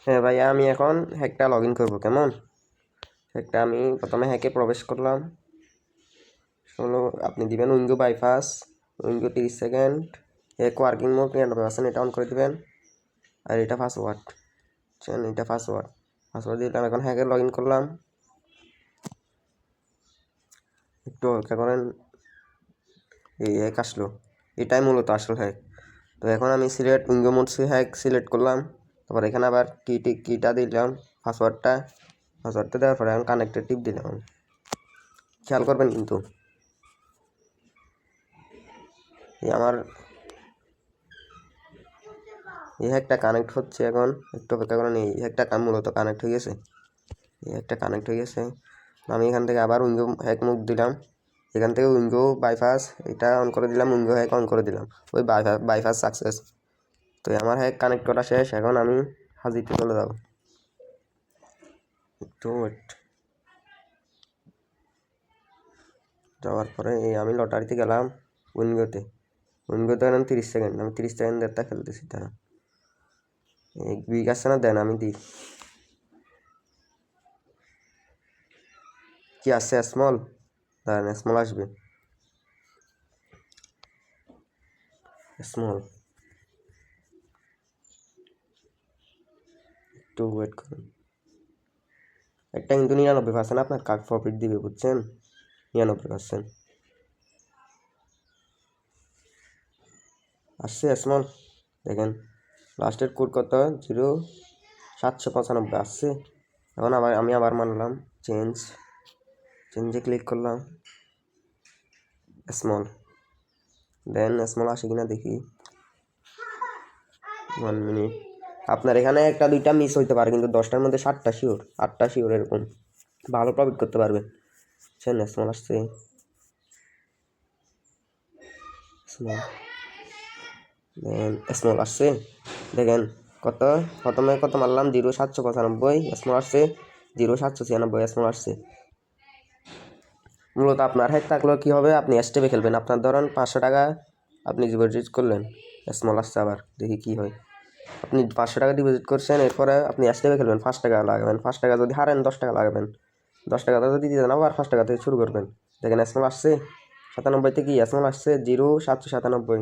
হ্যাঁ ভাইয়া, আমি এখন হ্যাকটা লগ ইন করবো। কেমন হ্যাকটা? আমি প্রথমে হ্যাকে প্রবেশ করলাম। হলো আপনি দিবেন window bypass, window 30 second, hack working mode 99%, এটা অন করে দিবেন। আর এটা পাসওয়ার্ড, এটা পাসওয়ার্ড দিলাম। এখন হ্যাকে লগ ইন করলাম। একটু অপেক্ষা করেন, এই হ্যাক আসলো। এটাই মূলত আসল হ্যাক। তো এখন আমি select window mode hack select করলাম। তারপর এখানে আবার কিটা দিলাম, পাসওয়ার্ডটা দেওয়ার পরে এখন কানেক্টেড টিপ দিলাম। খেয়াল করবেন কিন্তু আমার এই হ্যাকটা কানেক্ট হচ্ছে। এখন একটু অপেক্ষা করেন, এই হ্যাকটা মূলত কানেক্ট হয়ে গেছে। আমি এখান থেকে আবার উইন্ডো হ্যাক মুভ দিলাম। এখান থেকে উইন্ডো বাইপাস এটা অন করে দিলাম, উইন্ডো হ্যাক অন করে দিলাম। ওই বাইপাস সাকসেস। তো আমার হ্যাক কানেক্ট করা শেষ। এখন আমি হাজিতে চলে যাব। একটু ওয়েট। যাওয়ার পরে আমি লটারিতে গেলাম। উইন্ডোতে এখন 30 সেকেন্ড, আমি 30 সেকেন্ড একটা খেলতেছি। তারা বিগ আসছে না, দেন আমি দিই। কি আসছে? স্মল। দাঁড়ান, স্মল আসবে। স্মল, একটু ওয়েট করুন। একটা কিন্তু 99% আপনার কাক প্রফিট দিবে, বুঝছেন? 99% আসছে স্মল। দেখেন লাস্টের কোড কত? 0795 আসছে। এখন আমি আবার মানলাম চেঞ্জে ক্লিক করলাম। স্মল, দেন স্মল আসে কিনা দেখি। 1 মিনিট। আপনার এখানে একটা দুইটা মিস হইতে পারে, কিন্তু 10টার মধ্যে 7টা শিওর, 8টা শিওর, এরকম ভালো প্রফিট করতে পারবেন। স্মল আসছে। স্মল আসছে। দেখেন প্রথমে কত মারলাম? 0795। স্মল আসছে 0796। স্মল আসছে। মূলত আপনার হ্যাক থাকলেও কী হবে, আপনি স্টেপে খেলবেন। আপনার ধরেন 500 টাকা আপনি ডিপোজিট করলেন, স্মল আসছে। আবার দেখি কি হয়। আপনি 500 টাকা ডিপোজিট করছেন, এরপরে আপনি স্টেপে খেলবেন, 5 টাকা লাগাবেন। 5 টাকা যদি হারেন 10 টাকা লাগাবেন। 10 টাকাটা যদি দিতে না, আবার 5 টাকা থেকে শুরু করবেন। দেখেন স্মল আসছে 97 থেকে, স্মল আসছে 0797।